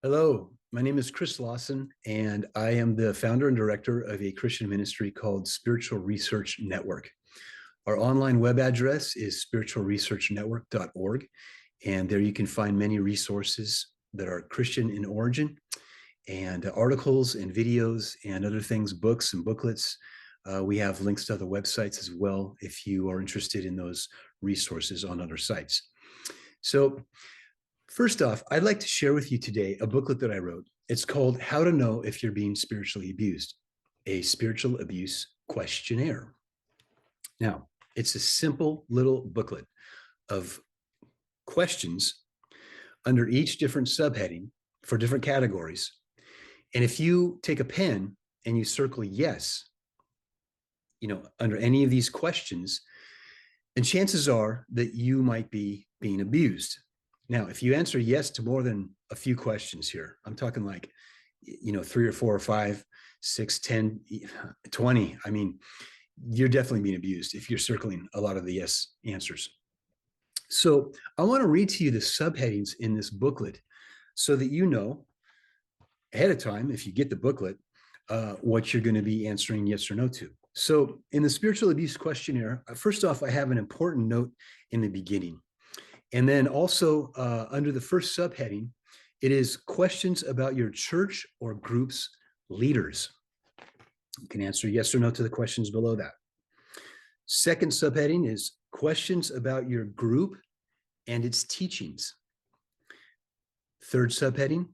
Hello, my name is Chris Lawson, and I am the founder and director of a Christian ministry called Spiritual Research Network. Our online web address is spiritualresearchnetwork.org, and there you can find many resources that are Christian in origin, and articles and videos and other things, books and booklets. We have links to other websites as well if you are interested in those resources on other sites. So, first off, I'd like to share with you today a booklet that I wrote. It's called How to Know If You're Being Spiritually Abused, a Spiritual Abuse Questionnaire. Now, it's a simple little booklet of questions under each different subheading for different categories. And if you take a pen and you circle yes, under any of these questions, then chances are that you might be being abused. Now, if you answer yes to more than a few questions here, I'm talking like, 3 or 4 or 5, 6, 10, 20. I mean, you're definitely being abused if you're circling a lot of the yes answers. So I want to read to you the subheadings in this booklet so that you know ahead of time, if you get the booklet, what you're going to be answering yes or no to. So in the spiritual abuse questionnaire, first off, I have an important note in the beginning. And then also under the first subheading, it is questions about your church or group's leaders. You can answer yes or no to the questions below that. Second subheading is questions about your group and its teachings. Third subheading,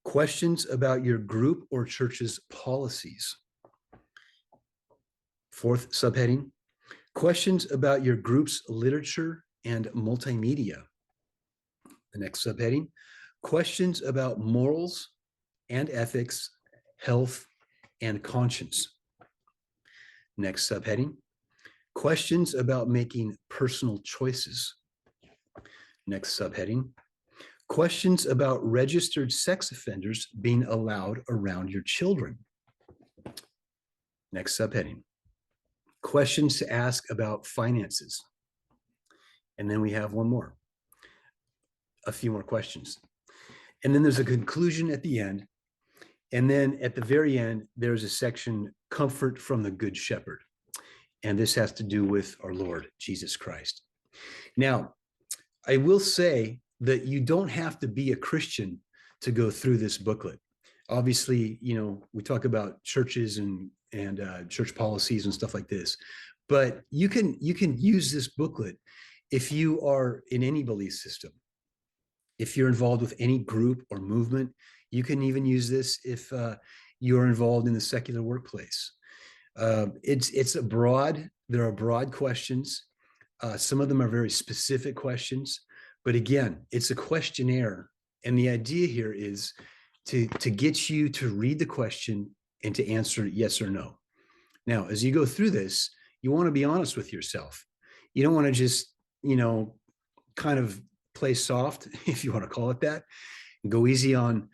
questions about your group or church's policies. Fourth subheading, questions about your group's literature and multimedia. The next subheading, questions about morals and ethics, health, and conscience. Next subheading, questions about making personal choices. Next subheading, questions about registered sex offenders being allowed around your children. Next subheading, questions to ask about finances. And then we have one more, a few more questions. And then there's a conclusion at the end. And then at the very end, there's a section, Comfort from the Good Shepherd. And this has to do with our Lord Jesus Christ. Now, I will say that you don't have to be a Christian to go through this booklet. Obviously, we talk about churches and church policies and stuff like this, but you can use this booklet if you are in any belief system. If you're involved with any group or movement, you can even use this if you're involved in the secular workplace. There are broad questions. Some of them are very specific questions, but again, it's a questionnaire. And the idea here is to get you to read the question and to answer yes or no. Now, as you go through this, you want to be honest with yourself. You don't want to just, kind of play soft, if you want to call it that, and go easy on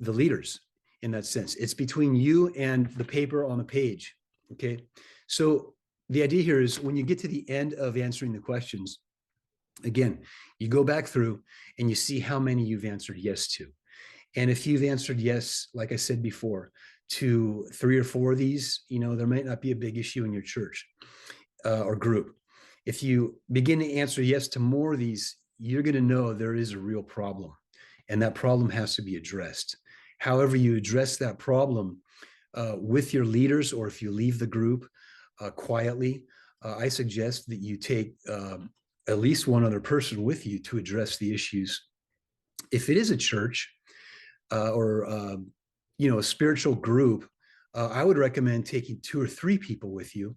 the leaders in that sense. It's between you and the paper on the page, okay? So the idea here is when you get to the end of answering the questions, again, you go back through and you see how many you've answered yes to. And if you've answered yes, like I said before, to 3 or 4 of these, there might not be a big issue in your church or group. If you begin to answer yes to more of these, you're going to know there is a real problem, and that problem has to be addressed. However you address that problem with your leaders, or if you leave the group quietly, I suggest that you take at least one other person with you to address the issues. If it is a church or a spiritual group, I would recommend taking 2 or 3 people with you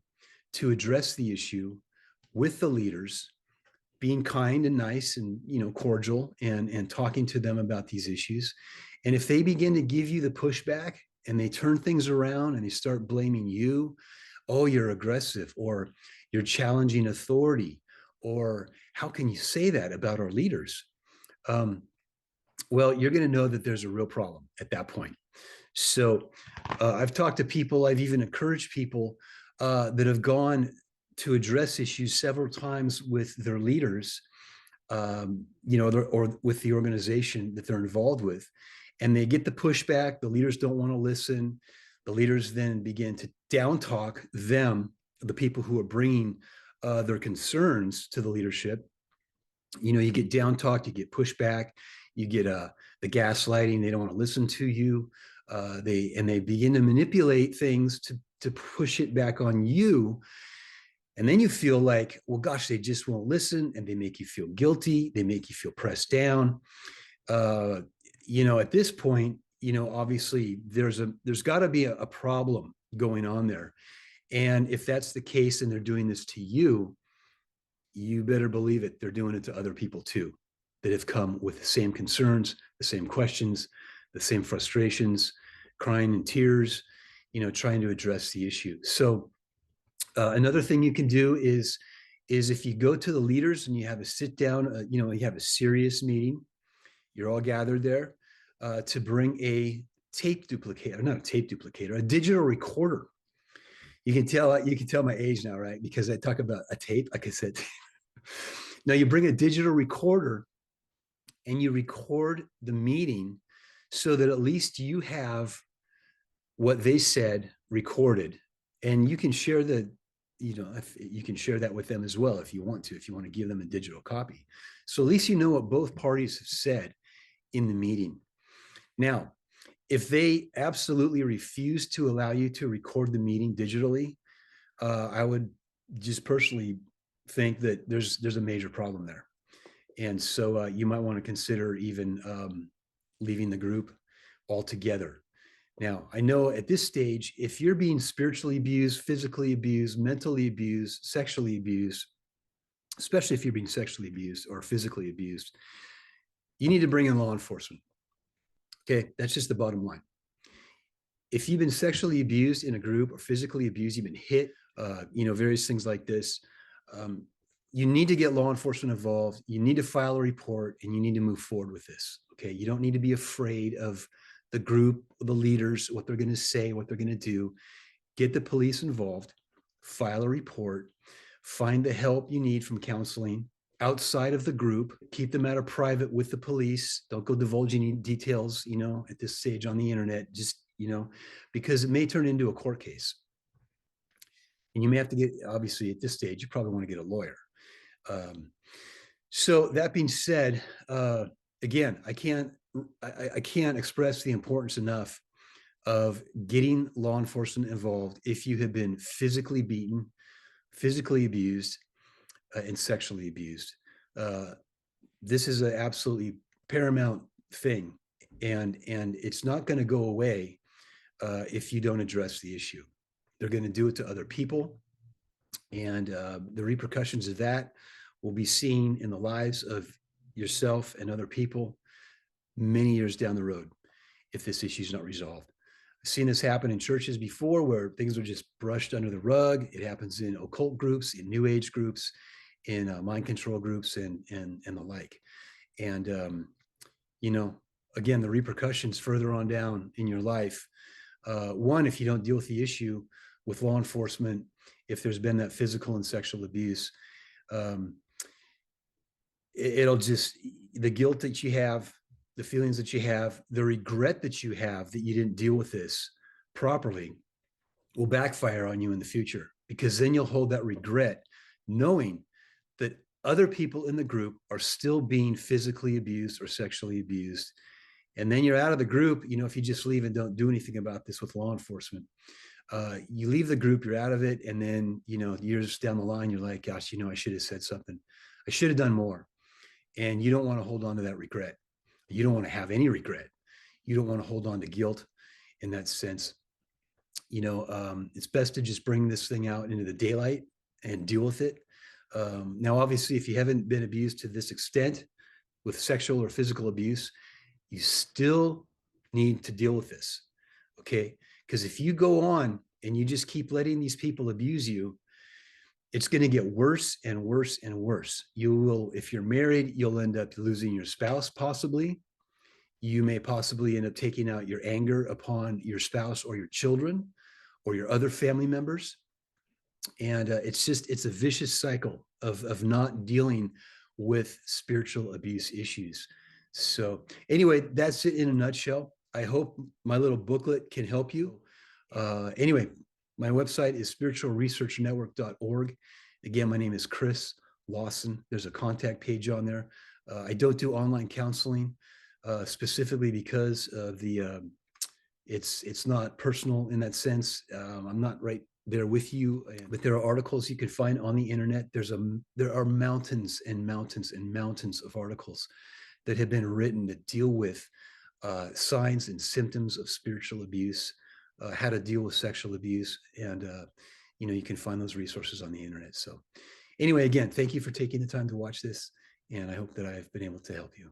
to address the issue with the leaders, being kind and nice and cordial and talking to them about these issues. And if they begin to give you the pushback and they turn things around and they start blaming you, oh, you're aggressive, or you're challenging authority, or how can you say that about our leaders? Well, you're going to know that there's a real problem at that point. So I've talked to people, I've even encouraged people that have gone to address issues several times with their leaders, or with the organization that they're involved with. and they get the pushback. The leaders don't want to listen. The leaders then begin to down talk them, the people who are bringing their concerns to the leadership. You get down talked, you get pushback, you get the gaslighting. They don't want to listen to you. They begin to manipulate things to push it back on you. And then you feel like, well, gosh, they just won't listen, and they make you feel guilty. They make you feel pressed down. At this point, obviously there's got to be a problem going on there. And if that's the case and they're doing this to you, you better believe it, they're doing it to other people too, that have come with the same concerns, the same questions, the same frustrations, crying in tears, trying to address the issue. So another thing you can do is if you go to the leaders and you have a sit down, you have a serious meeting, you're all gathered there, to bring a tape duplicator, not a tape duplicator, a digital recorder. You can tell my age now, right? Because I talk about a tape, like I said. Now you bring a digital recorder and you record the meeting so that at least you have what they said recorded, and you can share you can share that with them as well if you want to give them a digital copy. So at least you know what both parties have said in the meeting. Now, if they absolutely refuse to allow you to record the meeting digitally, I would just personally think that there's a major problem there. And so you might want to consider even leaving the group altogether. Now, I know at this stage, if you're being spiritually abused, physically abused, mentally abused, sexually abused, especially if you're being sexually abused or physically abused, you need to bring in law enforcement. Okay, that's just the bottom line. If you've been sexually abused in a group or physically abused, you've been hit, various things like this, you need to get law enforcement involved. You need to file a report, and you need to move forward with this. Okay, you don't need to be afraid of the group, the leaders, what they're going to say, what they're going to do. Get the police involved, file a report, find the help you need from counseling outside of the group. Keep the matter private with the police. Don't go divulging any details, at this stage on the internet, just, because it may turn into a court case. And you may have to get, obviously at this stage, you probably want to get a lawyer. So that being said, again, I can't express the importance enough of getting law enforcement involved if you have been physically beaten, physically abused, and sexually abused. This is an absolutely paramount thing, and it's not going to go away if you don't address the issue. They're going to do it to other people, and the repercussions of that will be seen in the lives of yourself and other people many years down the road if this issue is not resolved. I've seen this happen in churches before where things are just brushed under the rug. It happens in occult groups, in New Age groups, in mind control groups, and the like. And again, the repercussions further on down in your life. One, if you don't deal with the issue with law enforcement, if there's been that physical and sexual abuse, it'll just, the guilt that you have, the feelings that you have, the regret that you have that you didn't deal with this properly will backfire on you in the future, because then you'll hold that regret knowing that other people in the group are still being physically abused or sexually abused. And then you're out of the group, if you just leave and don't do anything about this with law enforcement. You leave the group, you're out of it. And then, years down the line, you're like, gosh, I should have said something. I should have done more. And you don't want to hold on to that regret. You don't want to have any regret. You don't want to hold on to guilt in that sense. It's best to just bring this thing out into the daylight and deal with it. Now, obviously, if you haven't been abused to this extent with sexual or physical abuse, you still need to deal with this. Okay. Because if you go on and you just keep letting these people abuse you, it's going to get worse and worse and worse. You will, if you're married, you'll end up losing your spouse, possibly. You may possibly end up taking out your anger upon your spouse or your children or your other family members. And it's a vicious cycle of not dealing with spiritual abuse issues. So anyway, that's it in a nutshell. I hope my little booklet can help you. Anyway, my website is spiritualresearchnetwork.org. Again, my name is Chris Lawson. There's a contact page on there. I don't do online counseling specifically because of it's not personal in that sense. I'm not right there with you, but there are articles you can find on the internet. There are mountains and mountains and mountains of articles that have been written that deal with signs and symptoms of spiritual abuse, how to deal with sexual abuse, and you can find those resources on the internet. So, anyway, again, thank you for taking the time to watch this, and I hope that I've been able to help you.